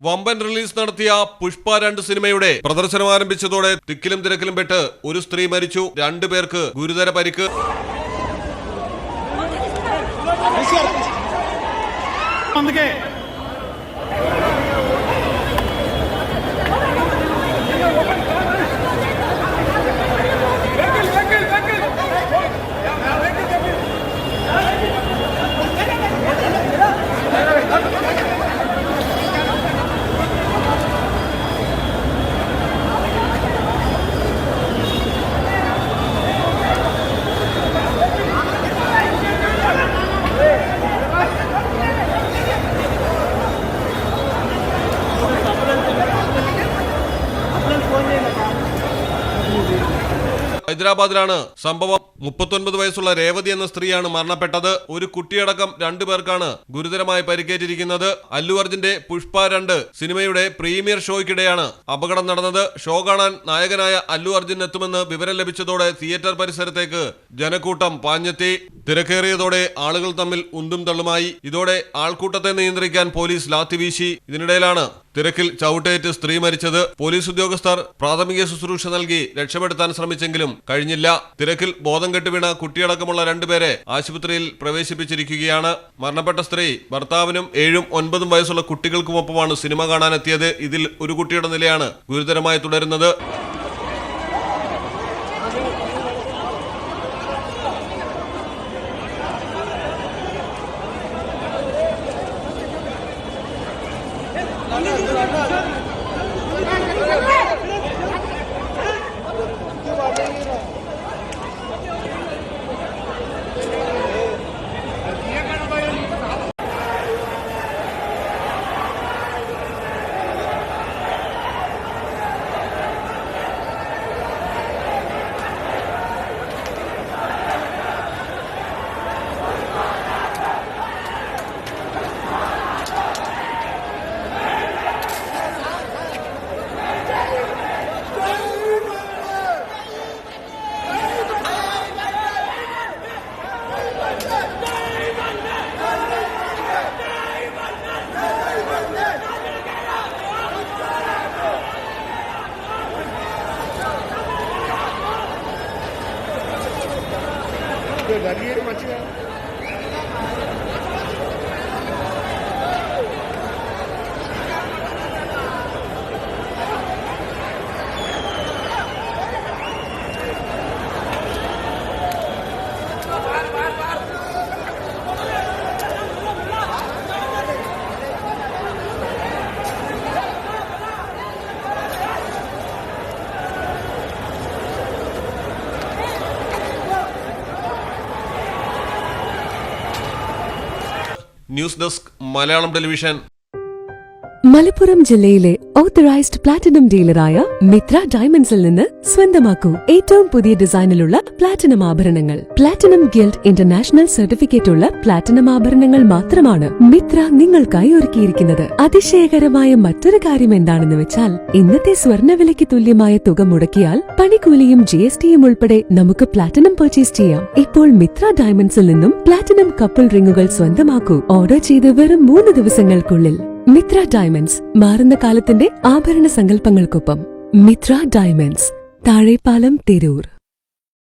വമ്പൻ റിലീസ് നടത്തിയ പുഷ്പ 2 സിനിമയുടെ പ്രദർശനം ആരംഭിച്ചതോടെ തിക്കിലും തിരക്കിലും പെട്ട് ഒരു സ്ത്രീ മരിച്ചു. 2 പേർക്ക് ഗുരുതര പരിക്ക്. ഹൈദരാബാദിലാണ് സംഭവം. 39 വയസ്സുള്ള രേവതി എന്ന സ്ത്രീയാണ് മരണപ്പെട്ടത്. ഒരു കുട്ടിയടക്കം 2 പേർക്കാണ് ഗുരുതരമായി പരിക്കേറ്റിരിക്കുന്നത്. അല്ലു അർജുന്റെ പുഷ്പ 2 സിനിമയുടെ പ്രീമിയർ ഷോയ്ക്കിടെയാണ് അപകടം നടന്നത്. ഷോ കാണാൻ നായകനായ അല്ലു അർജുൻ എത്തുമെന്ന് വിവരം ലഭിച്ചതോടെ തിയേറ്റർ പരിസരത്തേക്ക് ജനക്കൂട്ടം പാഞ്ഞെത്തി. തിരക്കേറിയതോടെ ആളുകൾ തമ്മിൽ ഉന്തും തള്ളുമായി. ഇതോടെ ആൾക്കൂട്ടത്തെ നിയന്ത്രിക്കാൻ പോലീസ് ലാത്തി വീശി. ഇതിനിടയിലാണ് തിരക്കിൽ ചവിട്ടേറ്റ് സ്ത്രീ മരിച്ചത്. പോലീസ് ഉദ്യോഗസ്ഥർ പ്രാഥമിക ശുശ്രൂഷ നൽകി രക്ഷപ്പെടുത്താൻ ശ്രമിച്ചെങ്കിലും കഴിഞ്ഞില്ല. തിരക്കിൽ ബോധം കെട്ടുവീണ കുട്ടിയടക്കമുള്ള 2 പേരെ ആശുപത്രിയിൽ പ്രവേശിപ്പിച്ചിരിക്കുകയാണ്. മരണപ്പെട്ട സ്ത്രീ ഭർത്താവിനും 7ഉം 9ഉം വയസ്സുള്ള കുട്ടികൾക്കുമൊപ്പമാണ് സിനിമ കാണാനെത്തിയത്. ഇതിൽ ഒരു കുട്ടിയുടെ നിലയാണ് ഗുരുതരമായി തുടരുന്നത്. News desk Malayalam television. Malappuram ജില്ലയിലെ ഓത്തറൈസ്ഡ് പ്ലാറ്റിനം ഡീലറായ മിത്ര ഡയമണ്ട്സിൽ നിന്ന് സ്വന്തമാക്കൂ ഏറ്റവും പുതിയ ഡിസൈനിലുള്ള പ്ലാറ്റിനം ആഭരണങ്ങൾ. പ്ലാറ്റിനം ഗിൽഡ് ഇന്റർനാഷണൽ സർട്ടിഫിക്കറ്റ് ഉള്ള പ്ലാറ്റിനം ആഭരണങ്ങൾ മാത്രമാണ് മിത്ര നിങ്ങൾക്കായി ഒരുക്കിയിരിക്കുന്നത്. അതിശയകരമായ മറ്റൊരു കാര്യം എന്താണെന്ന് വെച്ചാൽ ഇന്നത്തെ സ്വർണ്ണവിലയ്ക്ക് തുല്യമായ തുക മുടക്കിയാൽ പണിക്കൂലിയും GSTയും ഉൾപ്പെടെ നമുക്ക് പ്ലാറ്റിനം പർച്ചേസ് ചെയ്യാം. ഇപ്പോൾ മിത്ര ഡയമണ്ട്സിൽ നിന്നും പ്ലാറ്റിനം കപ്പിൾ റിങ്ങുകൾ സ്വന്തമാക്കൂ. ഓർഡർ ചെയ്ത് വെറും 3 ദിവസങ്ങൾക്കുള്ളിൽ. മിത്ര ഡയമണ്ട്സ്, മാറുന്ന കാലത്തിന്റെ ആഭരണ സങ്കല്പങ്ങൾക്കൊപ്പം. മിത്ര ഡയമണ്ട്സ്, താഴെപ്പാലം, തിരൂർ.